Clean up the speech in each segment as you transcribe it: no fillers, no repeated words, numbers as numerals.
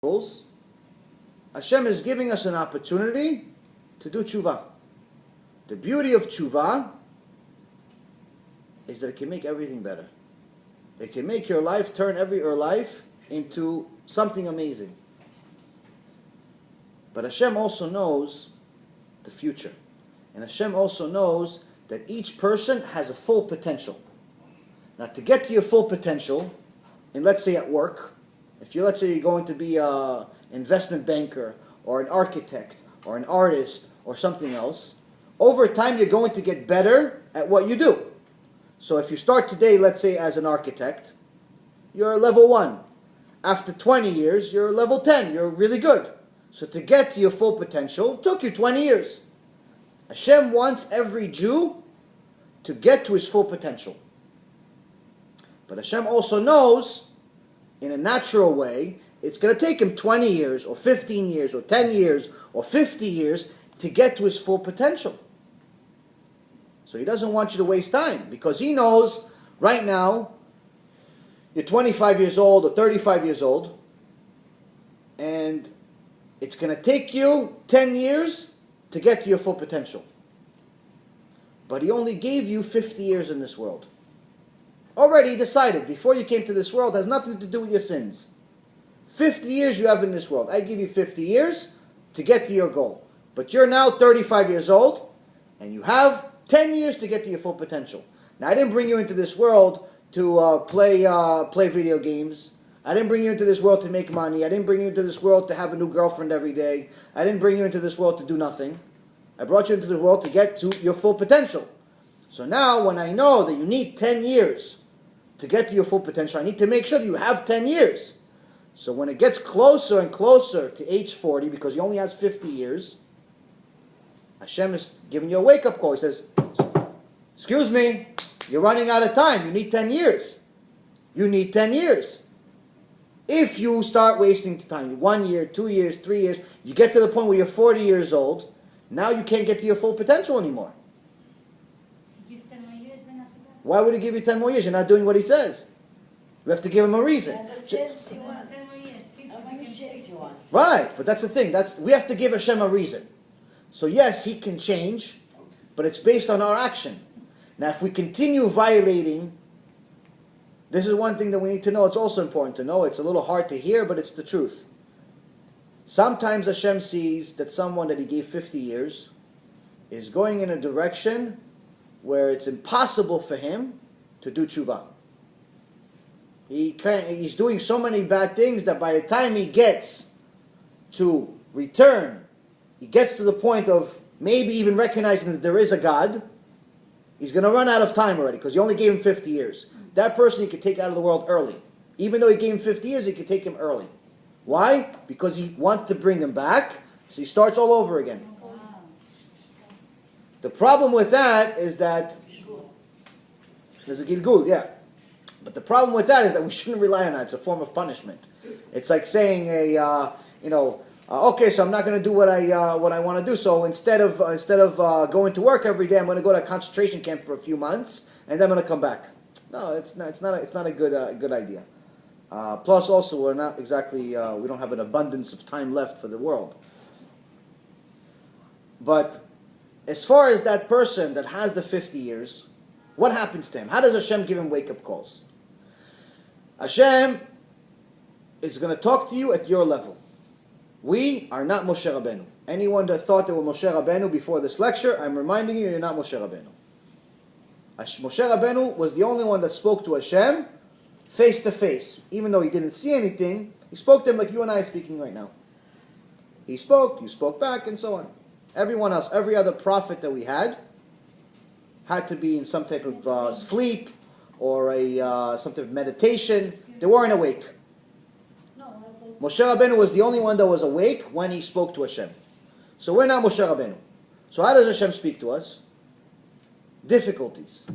Hashem is giving us an opportunity to do tshuva. The beauty of tshuva is that it can make everything better. It can make your life, turn your life into something amazing. But Hashem also knows the future. And Hashem also knows that each person has a full potential. Now, to get to your full potential, and let's say at work, let's say you're going to be an investment banker or an architect or an artist or something else, over time you're going to get better at what you do. So if you start today, let's say as an architect, you're level 1. After 20 years, you're level 10. You're really good. So to get to your full potential, it took you 20 years. Hashem wants every Jew to get to his full potential. But Hashem also knows, in a natural way, it's going to take him 20 years or 15 years or 10 years or 50 years to get to his full potential. So he doesn't want you to waste time, because he knows right now you're 25 years old or 35 years old, and it's going to take you 10 years to get to your full potential. But he only gave you 50 years in this world. Already decided, before you came to this world, has nothing to do with your sins. 50 years you have in this world. I give you 50 years to get to your goal. But you're now 35 years old, and you have 10 years to get to your full potential. Now, I didn't bring you into this world to play video games. I didn't bring you into this world to make money. I didn't bring you into this world to have a new girlfriend every day. I didn't bring you into this world to do nothing. I brought you into the world to get to your full potential. So now, when I know that you need 10 years to get to your full potential, I need to make sure that you have 10 years. So when it gets closer and closer to age 40, because he only has 50 years, Hashem is giving you a wake-up call. He says, excuse me, you're running out of time. You need 10 years. You need 10 years. If you start wasting time, 1 year, 2 years, 3 years, you get to the point where you're 40 years old, now you can't get to your full potential anymore. He gives 10 more years, then after that? Why would he give you 10 more years? You're not doing what he says. You have to give him a reason. 10 more years, 50, Right, but that's the thing. We have to give Hashem a reason. So yes, he can change, but it's based on our action. Now, if we continue violating, this is one thing that we need to know. It's also important to know. It's a little hard to hear, but it's the truth. Sometimes Hashem sees that someone that he gave 50 years is going in a direction where it's impossible for him to do tshuva. He's doing so many bad things that by the time he gets to return, he gets to the point of maybe even recognizing that there is a God, he's going to run out of time already, because you only gave him 50 years. That person he could take out of the world early. Even though he gave him 50 years, he could take him early. Why? Because he wants to bring him back, so he starts all over again. The problem with that is that there's a gilgul, yeah. But the problem with that is that we shouldn't rely on that. It's a form of punishment. It's like saying, okay, so I'm not going to do what I want to do. So instead of going to work every day, I'm going to go to a concentration camp for a few months, and then I'm going to come back. No, it's not a good idea. Plus, also, we're not exactly we don't have an abundance of time left for the world. But as far as that person that has the 50 years, what happens to him? How does Hashem give him wake-up calls? Hashem is going to talk to you at your level. We are not Moshe Rabbeinu. Anyone that thought they were Moshe Rabbeinu before this lecture, I'm reminding you, you're not Moshe Rabbeinu. Moshe Rabbeinu was the only one that spoke to Hashem face to face. Even though he didn't see anything, he spoke to him like you and I are speaking right now. He spoke, you spoke back, and so on. Everyone else, every other prophet that we had to be in some type of sleep or some type of meditation. They weren't awake. Moshe Rabbeinu was the only one that was awake when he spoke to Hashem. So we're not Moshe Rabbeinu. So how does Hashem speak to us? Difficulties.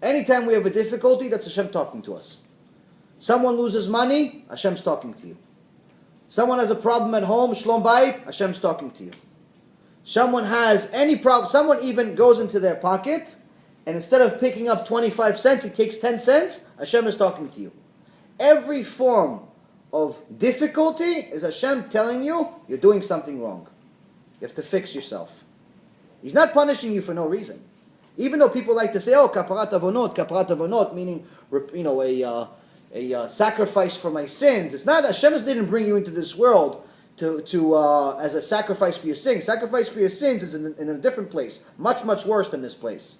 Anytime we have a difficulty, that's Hashem talking to us. Someone loses money, Hashem's talking to you. Someone has a problem at home, Shlom Bayit, Hashem's talking to you. Someone has any problem, someone even goes into their pocket, and instead of picking up 25 cents, he takes 10 cents, Hashem is talking to you. Every form of difficulty is Hashem telling you you're doing something wrong. You have to fix yourself. He's not punishing you for no reason. Even though people like to say, oh, kaparat avonot, meaning, a sacrifice for my sins. It's not, Hashem didn't bring you into this world to as a sacrifice for your sins. Sacrifice for your sins is in a different place, much, much worse than this place.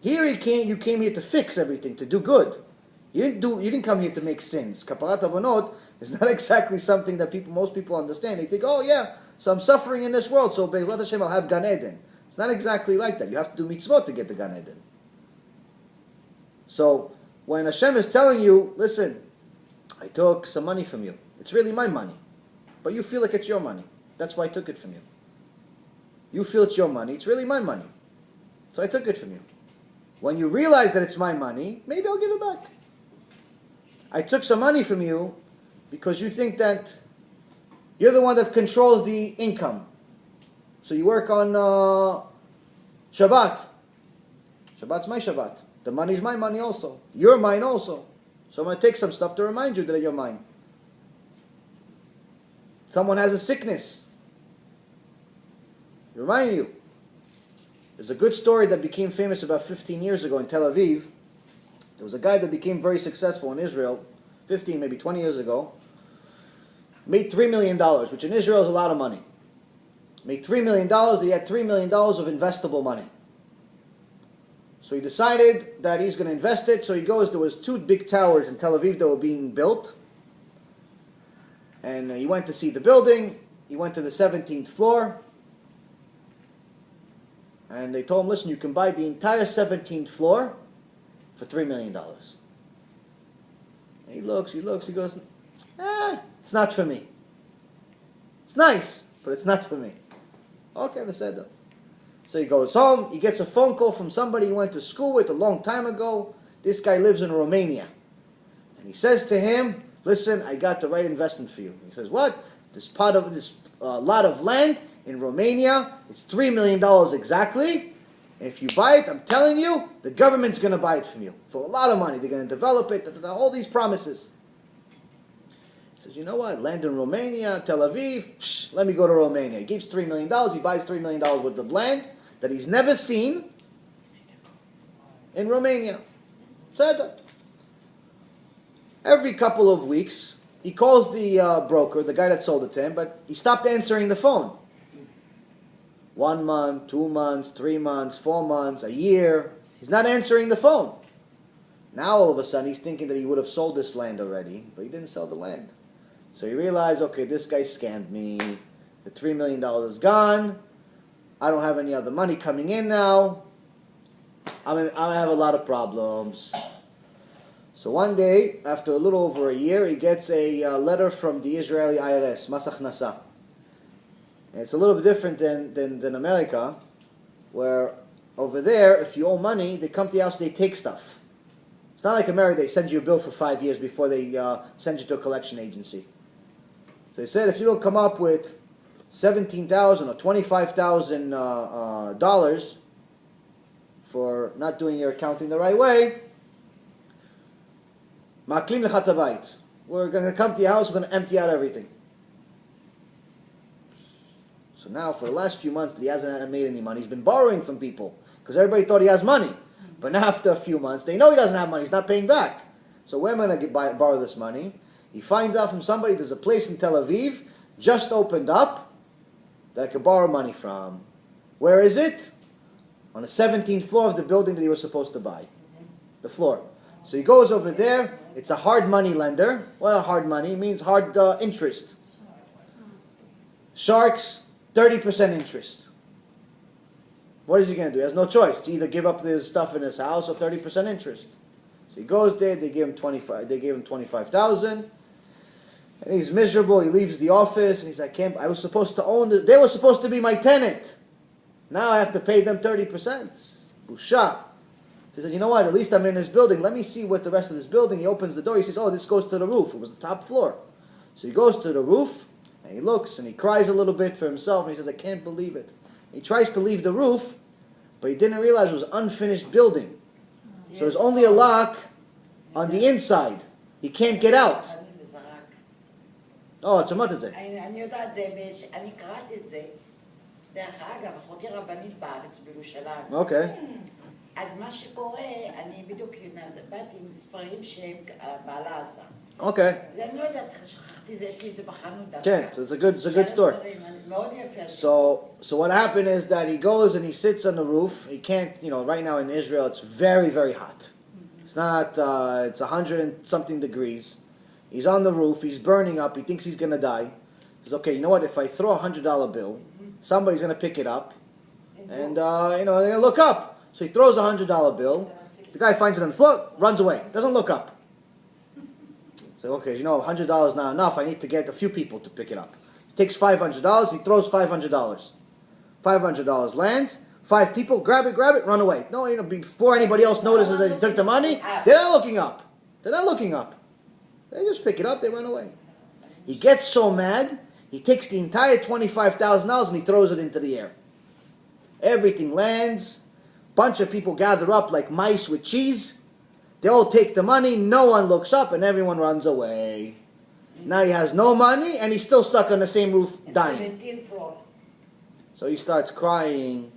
Here you came here to fix everything, to do good. You didn't come here to make sins. Kaparat avonot is not exactly something that most people understand. They think, oh yeah, so I'm suffering in this world, so Be'ezrat Hashem I'll have Gan Eden. It's not exactly like that. You have to do mitzvot to get the Gan Eden. So when Hashem is telling you, listen, I took some money from you. It's really my money. But you feel like it's your money. That's why I took it from you. You feel it's your money. It's really my money. So I took it from you. When you realize that it's my money, maybe I'll give it back. I took some money from you because you think that you're the one that controls the income. So you work on Shabbat. Shabbat's my Shabbat. The money's my money also. You're mine also. So I'm going to take some stuff to remind you that you're mine. Someone has a sickness. Remind you. There's a good story that became famous about 15 years ago in Tel Aviv. There was a guy that became very successful in Israel, 15, maybe 20 years ago. Made $3 million, which in Israel is a lot of money. Made $3 million, he had $3 million of investable money. So he decided that he's going to invest it. So he goes, there was 2 big towers in Tel Aviv that were being built. And he went to see the building. He went to the 17th floor. And they told him, listen, you can buy the entire 17th floor for $3 million. And he looks, he goes, it's not for me. It's nice, but it's not for me. Okay, Beseda. So he goes home, he gets a phone call from somebody he went to school with a long time ago. This guy lives in Romania. And he says to him, listen, I got the right investment for you. He says, what? This lot of land in Romania, it's $3 million exactly. And if you buy it, I'm telling you, the government's going to buy it from you for a lot of money. They're going to develop it, all these promises. He says, you know what? Land in Romania, Tel Aviv, let me go to Romania. He gives $3 million. He buys $3 million worth of land that he's never seen in Romania. Said that. Every couple of weeks, he calls the broker, the guy that sold it to him, but he stopped answering the phone. 1 month, 2 months, 3 months, 4 months, a year. He's not answering the phone. Now all of a sudden he's thinking that he would have sold this land already, but he didn't sell the land. So he realized, okay, this guy scammed me. The $3 million is gone. I don't have any other money coming in now. I have a lot of problems. So one day, after a little over a year, he gets a letter from the Israeli IRS, Mas Haknasa. And it's a little bit different than America, where over there, if you owe money, they come to your house, they take stuff. It's not like America, they send you a bill for 5 years before they send you to a collection agency. So they said, if you don't come up with $17,000 or $25,000 for not doing your accounting the right way, Ma'aklim lechat habayit. We're going to come to your house, we're going to empty out everything. So now, for the last few months that he hasn't made any money, he's been borrowing from people, because everybody thought he has money. But now after a few months, they know he doesn't have money, he's not paying back. So where am I going to borrow this money? He finds out from somebody there's a place in Tel Aviv, just opened up, that I could borrow money from. Where is it? On the 17th floor of the building that he was supposed to buy. The floor. So he goes over there. It's a hard money lender. Well, hard money means hard interest. Sharks, 30% interest. What is he going to do? He has no choice to either give up his stuff in his house or 30% interest. So he goes there. They give him 25. They gave him 25,000, and he's miserable. He leaves the office and he's like, I was supposed to own it. They were supposed to be my tenant. Now I have to pay them 30%. Busha. He said, you know what? At least I'm in this building. Let me see what the rest of this building. He opens the door. He says, oh, this goes to the roof. It was the top floor. So he goes to the roof and he looks and he cries a little bit for himself. And he says, I can't believe it. He tries to leave the roof, but he didn't realize it was an unfinished building. So there's only a lock on the inside. He can't get out. Oh, עצמת את זה. אני יודעת זה, אני קראתי את זה. דרך אגב, אחותי רבנית בארץ, בירושלים. אוקיי. אז מה שקורה, אני בדיוק באתי עם ספרים שבעלה עשה. אוקיי. זה אני לא יודעת, שכחתי זה, יש לי את זה בחנות דווקא. כן, it's a good story. מאוד יפה. So what happened is that he goes and he sits on the roof. He can't, right now in Israel it's very, very hot. It's not, it's 100 and something degrees. He's on the roof, he's burning up, he thinks he's going to die. He says, okay, you know what, if I throw a $100 bill, somebody's going to pick it up, and, they're going to look up. So he throws a $100 bill, the guy finds it on the floor, runs away, doesn't look up. So, okay, $100 is not enough, I need to get a few people to pick it up. He takes $500, he throws $500. $500 lands, 5 people, grab it, run away. No, before anybody else notices that he took the money, they're not looking up. They just pick it up, they run away. He gets so mad, he takes the entire $25,000 and he throws it into the air. Everything lands, bunch of people gather up like mice with cheese. They all take the money, no one looks up, and everyone runs away. Now he has no money, and he's still stuck on the same roof, dying. 17th floor. So he starts crying,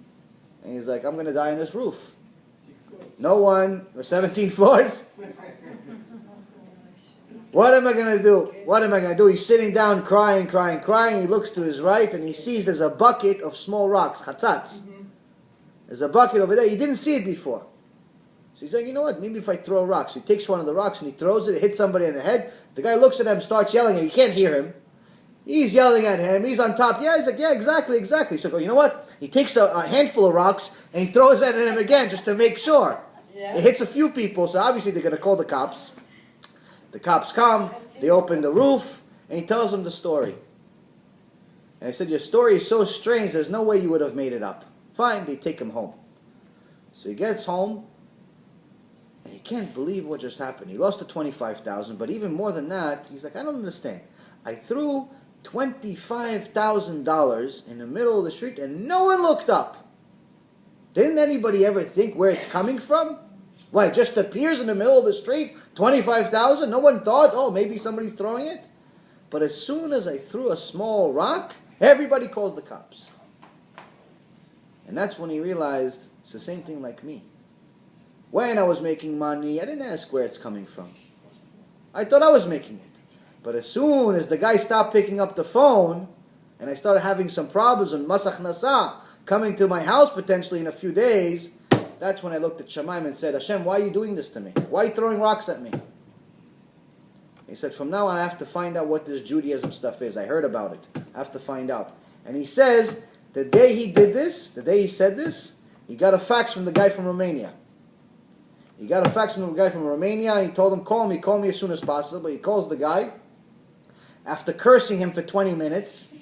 and he's like, I'm going to die on this roof. No one, 17 floors. What am I going to do? He's sitting down crying. He looks to his right and he sees there's a bucket of small rocks, chatzatz. There's a bucket over there. He didn't see it before. So he's like, you know what? Maybe if I throw rocks. So he takes one of the rocks and he throws it. It hits somebody in the head. The guy looks at him, starts yelling at him. You can't hear him. He's yelling at him. He's on top. Yeah, he's like, yeah, exactly. So you know what? He takes a handful of rocks and he throws it at him again just to make sure. Yeah. It hits a few people, so obviously they're going to call the cops. The cops come, they open the roof, and he tells them the story. And I said, your story is so strange, there's no way you would have made it up. Fine, they take him home. So he gets home, and he can't believe what just happened. He lost the $25,000, but even more than that, he's like, I don't understand. I threw $25,000 in the middle of the street, and no one looked up. Didn't anybody ever think where it's coming from? Why, it just appears in the middle of the street, 25,000? No one thought, oh, maybe somebody's throwing it? But as soon as I threw a small rock, everybody calls the cops. And that's when he realized it's the same thing like me. When I was making money, I didn't ask where it's coming from. I thought I was making it. But as soon as the guy stopped picking up the phone, and I started having some problems on Mas Achnasa, coming to my house potentially in a few days, that's when I looked at Shemaim and said, Hashem, why are you doing this to me? Why are you throwing rocks at me? He said, from now on I have to find out what this Judaism stuff is. I heard about it. I have to find out. And he says, the day he did this, the day he said this, he got a fax from the guy from Romania. He told him, call me as soon as possible. He calls the guy. After cursing him for 20 minutes,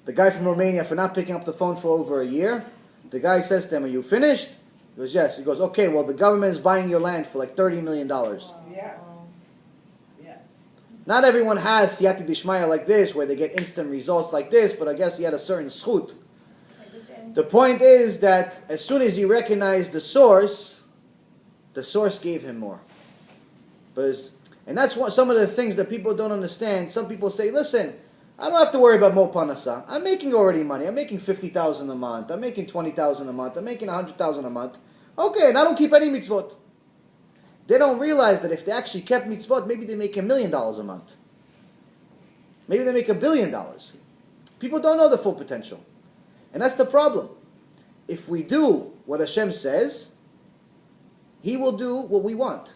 the guy from Romania for not picking up the phone for over a year, the guy says to him, are you finished? He goes, yes. He goes, okay, well, the government is buying your land for like $30 million. Yeah. Not everyone has siyata dishmaya like this, where they get instant results like this, but I guess he had a certain schut. The point is that as soon as he recognized the source gave him more. And that's some of the things that people don't understand. Some people say, listen, I don't have to worry about mo panasa. I'm making already money. I'm making $50,000 a month. I'm making $20,000 a month. I'm making $100,000 a month. Okay, and I don't keep any mitzvot. They don't realize that if they actually kept mitzvot, maybe they make $1 million a month. Maybe they make $1 billion. People don't know the full potential. And that's the problem. If we do what Hashem says, He will do what we want.